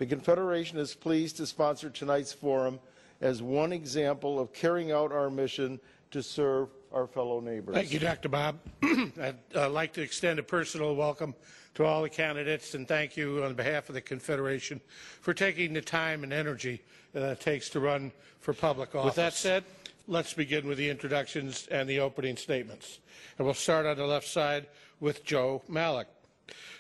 The Confederation is pleased to sponsor tonight's forum as one example of carrying out our mission to serve our fellow neighbors. Thank you, Dr. Bob. I'd like to extend a personal welcome to all the candidates and thank you on behalf of the Confederation for taking the time and energy that it takes to run for public office. With that said, let's begin with the introductions and the opening statements. And we'll start on the left side with Jo Malik.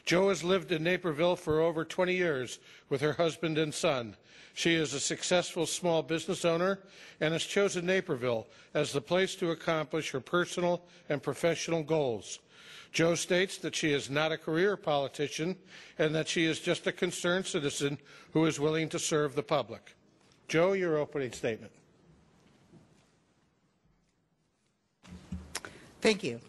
Jo has lived in Naperville for over 20 years with her husband and son. She is a successful small business owner and has chosen Naperville as the place to accomplish her personal and professional goals. Jo states that she is not a career politician and that she is just a concerned citizen who is willing to serve the public. Jo, your opening statement. Thank you.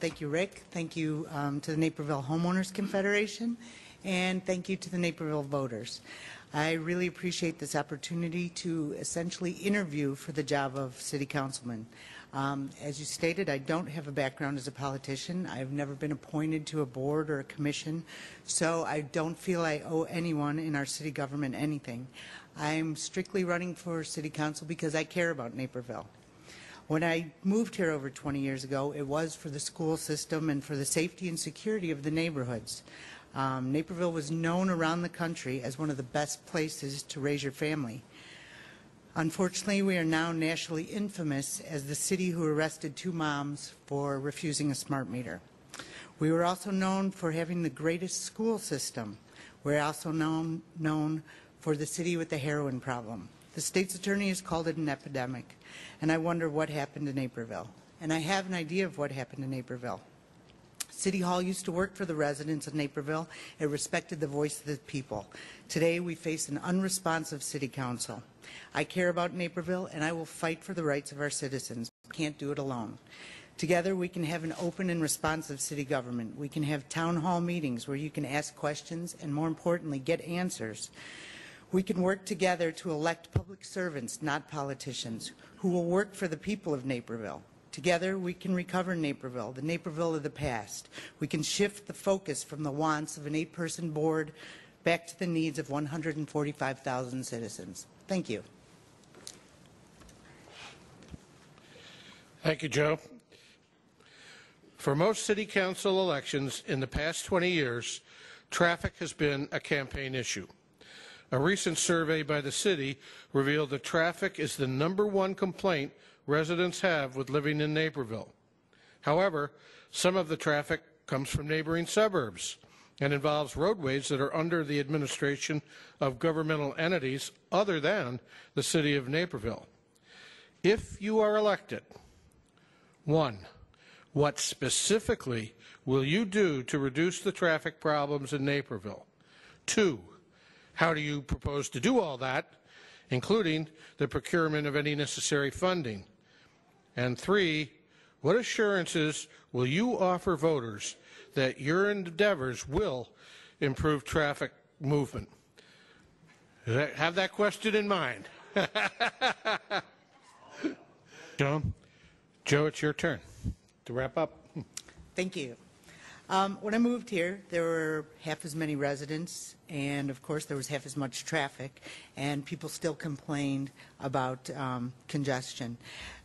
Thank you, Rick. Thank you to the Naperville Homeowners Confederation, and thank you to the Naperville voters. I really appreciate this opportunity to essentially interview for the job of City Councilman. As you stated, I don't have a background as a politician. I've never been appointed to a board or a commission, so I don't feel I owe anyone in our city government anything. I'm strictly running for City Council because I care about Naperville. When I moved here over 20 years ago, it was for the school system and for the safety and security of the neighborhoods. Naperville was known around the country as one of the best places to raise your family. Unfortunately, we are now nationally infamous as the city who arrested 2 moms for refusing a smart meter. We were also known for having the greatest school system. We're also known for the city with the heroin problem. The state's attorney has called it an epidemic, and I wonder what happened to Naperville. And I have an idea of what happened to Naperville. City Hall used to work for the residents of Naperville. It respected the voice of the people. Today, we face an unresponsive City Council. I care about Naperville, and I will fight for the rights of our citizens. We can't do it alone. Together, we can have an open and responsive city government. We can have town hall meetings where you can ask questions and, more importantly, get answers. We can work together to elect public servants, not politicians, who will work for the people of Naperville. Together, we can recover Naperville, the Naperville of the past. We can shift the focus from the wants of an 8-person board back to the needs of 145,000 citizens. Thank you. Thank you, Jo. For most city council elections in the past 20 years, traffic has been a campaign issue. A recent survey by the city revealed that traffic is the #1 complaint residents have with living in Naperville. However, some of the traffic comes from neighboring suburbs and involves roadways that are under the administration of governmental entities other than the city of Naperville. If you are elected, 1, what specifically will you do to reduce the traffic problems in Naperville? 2, how do you propose to do all that, including the procurement of any necessary funding? And 3, what assurances will you offer voters that your endeavors will improve traffic movement? Have that question in mind. Jo, it's your turn to wrap up. Thank you. When I moved here, there were half as many residents, and of course there was half as much traffic, and people still complained about congestion.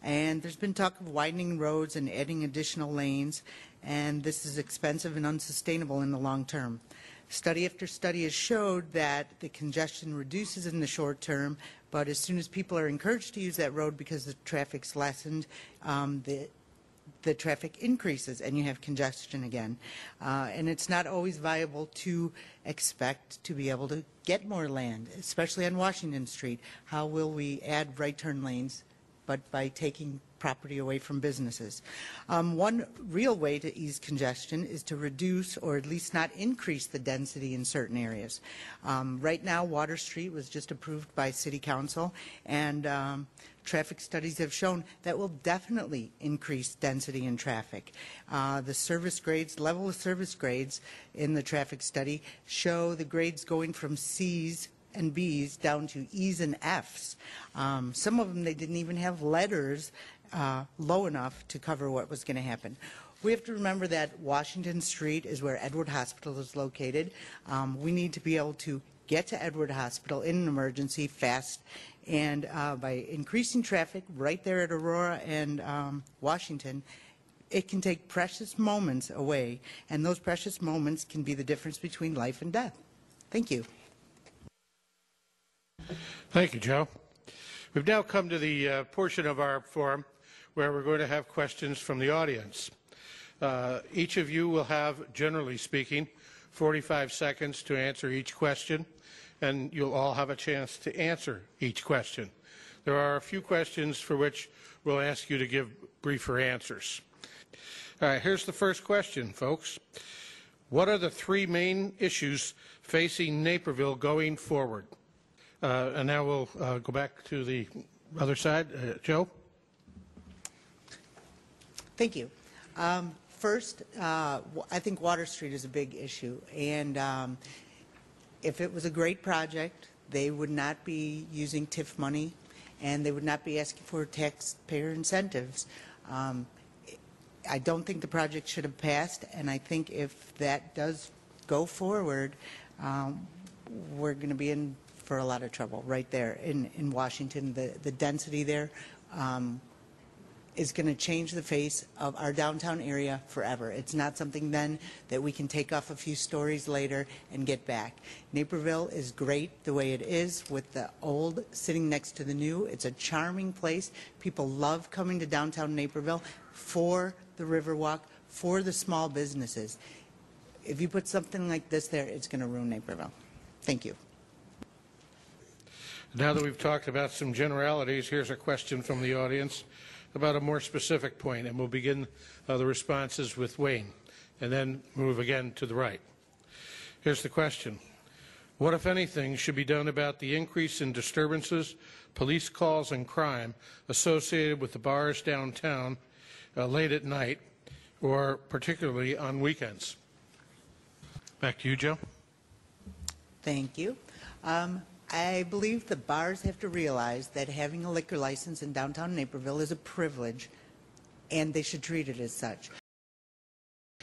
And there's been talk of widening roads and adding additional lanes, and this is expensive and unsustainable in the long term. Study after study has showed that the congestion reduces in the short term, but as soon as people are encouraged to use that road because the traffic's lessened, the traffic increases and you have congestion again. And it's not always viable to expect to be able to get more land, especially on Washington Street. How will we add right turn lanes but by taking property away from businesses? One real way to ease congestion is to reduce or at least not increase the density in certain areas. Right now, Water Street was just approved by City Council, and traffic studies have shown that will definitely increase density in traffic. The service grades, level of service grades in the traffic study show the grades going from C's and B's down to E's and F's. Some of them, they didn't even have letters low enough to cover what was going to happen. We have to remember that Washington Street is where Edward Hospital is located. We need to be able to get to Edward Hospital in an emergency fast, and by increasing traffic right there at Aurora and Washington, it can take precious moments away, and those precious moments can be the difference between life and death. Thank you. Thank you, Joe. We've now come to the portion of our forum where we're going to have questions from the audience. Each of you will have, generally speaking, 45 seconds to answer each question, and you'll all have a chance to answer each question. There are a few questions for which we'll ask you to give briefer answers. All right, here's the first question, folks. What are the three main issues facing Naperville going forward? And now we'll go back to the other side. Joe? Thank you. First, I think Water Street is a big issue, and if it was a great project, they would not be using TIF money, and they would not be asking for taxpayer incentives. I don't think the project should have passed, and I think if that does go forward, we're going to be in for a lot of trouble right there in Washington. The density there is going to change the face of our downtown area forever. It's not something then that we can take off a few stories later and get back. Naperville is great the way it is, with the old sitting next to the new. It's a charming place. People love coming to downtown Naperville for the Riverwalk, for the small businesses. If you put something like this there, it's going to ruin Naperville. Thank you. Now that we've talked about some generalities, here's a question from the audience about a more specific point, and we'll begin the responses with Wayne, and then move again to the right. Here's the question. What, if anything, should be done about the increase in disturbances, police calls, and crime associated with the bars downtown late at night, or particularly on weekends? Back to you, Joe. Thank you. I believe the bars have to realize that having a liquor license in downtown Naperville is a privilege, and they should treat it as such.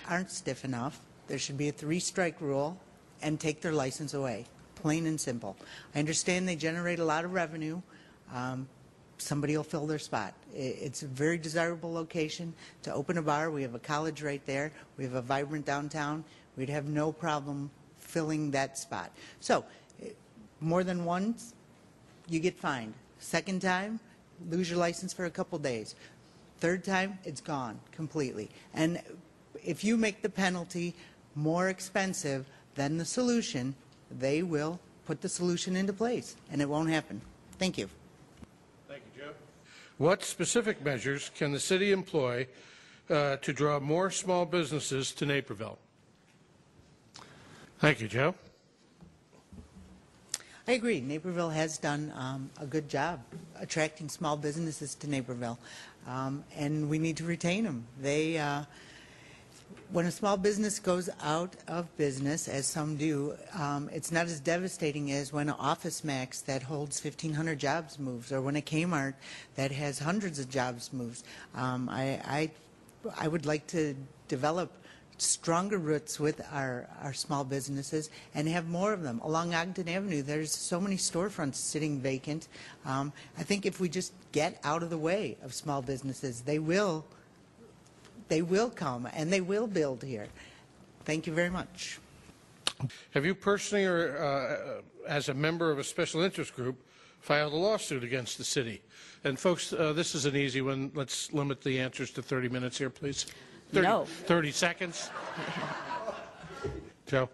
Aren't stiff enough. There should be a 3-strike rule and take their license away, plain and simple. I understand they generate a lot of revenue. Somebody will fill their spot. It's a very desirable location to open a bar. We have a college right there. We have a vibrant downtown. We'd have no problem filling that spot. So, more than once, you get fined. Second time, lose your license for a couple days. Third time, it's gone completely. And if you make the penalty more expensive than the solution, they will put the solution into place, and it won't happen. Thank you. Thank you, Joe. What specific measures can the city employ to draw more small businesses to Naperville? Thank you, Joe. I agree. Naperville has done a good job attracting small businesses to Naperville, and we need to retain them. When a small business goes out of business, as some do, it's not as devastating as when an Office Max that holds 1,500 jobs moves, or when a Kmart that has hundreds of jobs moves. I would like to develop stronger roots with our small businesses and have more of them. Along Ogden Avenue, there's so many storefronts sitting vacant. I think if we just get out of the way of small businesses, they will come and they will build here. Thank you very much. Have you personally or as a member of a special interest group filed a lawsuit against the city? And folks, this is an easy one. Let's limit the answers to 30 minutes here, please. 30 seconds. Joe?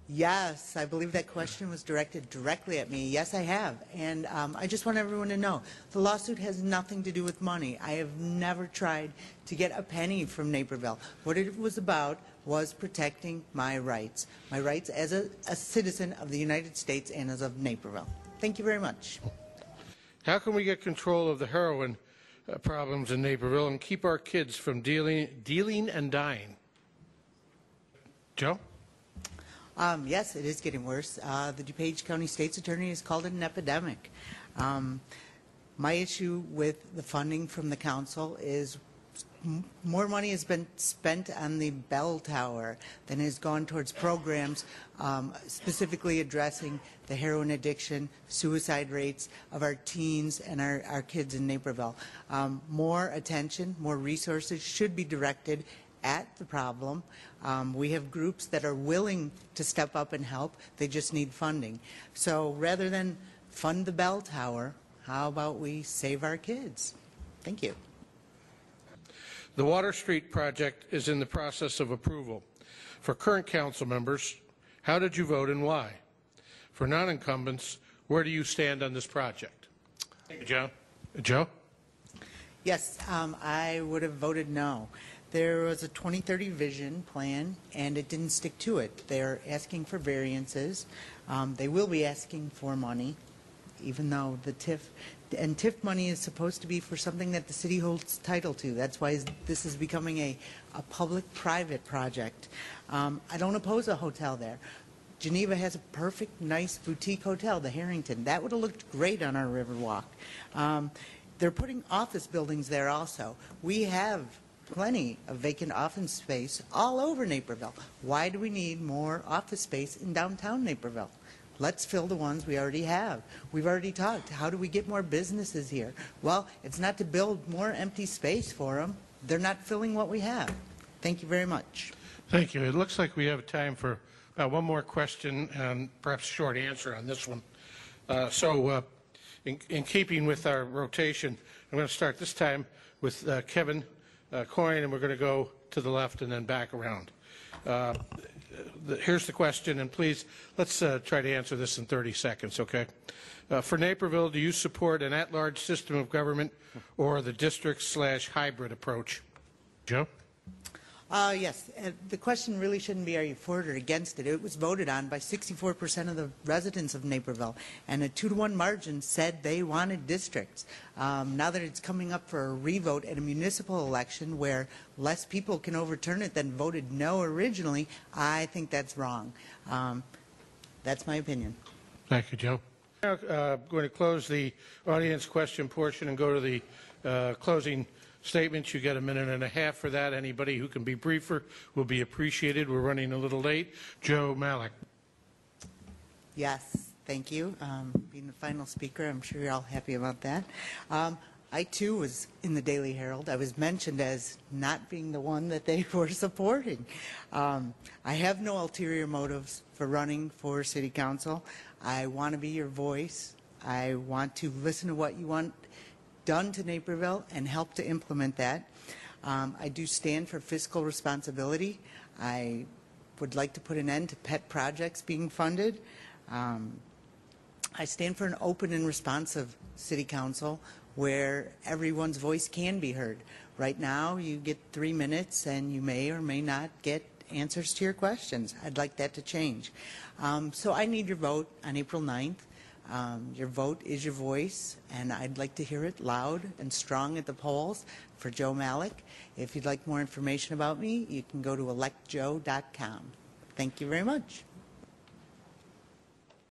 Yes, I believe that question was directed directly at me. Yes, I have. And I just want everyone to know, the lawsuit has nothing to do with money. I have never tried to get a penny from Naperville. What it was about was protecting my rights as a citizen of the United States and as of Naperville. Thank you very much. How can we get control of the heroin problems in Naperville and keep our kids from dealing and dying? Joe? Yes, it is getting worse. The DuPage County State's Attorney has called it an epidemic. My issue with the funding from the council is more money has been spent on the bell tower than has gone towards programs specifically addressing the heroin addiction, suicide rates of our teens and our kids in Naperville. More attention, more resources should be directed at the problem. We have groups that are willing to step up and help. They just need funding. So rather than fund the bell tower, how about we save our kids? Thank you. The Water Street project is in the process of approval. For current council members, how did you vote and why? For non-incumbents, where do you stand on this project? Thank you, Joe. Joe? Yes, I would have voted no. There was a 2030 vision plan, and it didn't stick to it. They're asking for variances. They will be asking for money, even though the TIF and TIF money is supposed to be for something that the city holds title to. That's why this is becoming a public-private project. I don't oppose a hotel there. Geneva has a perfect, nice boutique hotel, the Harrington. That would have looked great on our Riverwalk. They're putting office buildings there also. We have plenty of vacant office space all over Naperville. Why do we need more office space in downtown Naperville? Let's fill the ones we already have. We've already talked. How do we get more businesses here? Well, it's not to build more empty space for them. They're not filling what we have. Thank you very much. Thank you. It looks like we have time for one more question and perhaps a short answer on this one. In keeping with our rotation, I'm going to start this time with Kevin Coyne, and we're going to go to the left and then back around. Here's the question, and please, let's try to answer this in 30 seconds, okay? For Naperville, do you support an at-large system of government or the district/hybrid approach? Joe? Yes. The question really shouldn't be are you for it or against it. It was voted on by 64% of the residents of Naperville, and a 2-to-1 margin said they wanted districts. Now that it's coming up for a revote at a municipal election where less people can overturn it than voted no originally, I think that's wrong. That's my opinion. Thank you, Joe. Now, going to close the audience question portion and go to the closing statements. You get a minute and a half for that. Anybody who can be briefer will be appreciated. We're running a little late. Jo Malik. Yes, thank you. Being the final speaker, I'm sure you're all happy about that. I, too, was in the Daily Herald. I was mentioned as not being the one that they were supporting. I have no ulterior motives for running for City Council. I want to be your voice. I want to listen to what you want done to Naperville and help to implement that. I do stand for fiscal responsibility. I would like to put an end to pet projects being funded. I stand for an open and responsive City Council where everyone's voice can be heard. Right now, you get 3 minutes and you may or may not get answers to your questions. I'd like that to change. So I need your vote on April 9th. Your vote is your voice, and I'd like to hear it loud and strong at the polls for Jo Malik. If you'd like more information about me, you can go to electjo.com. Thank you very much.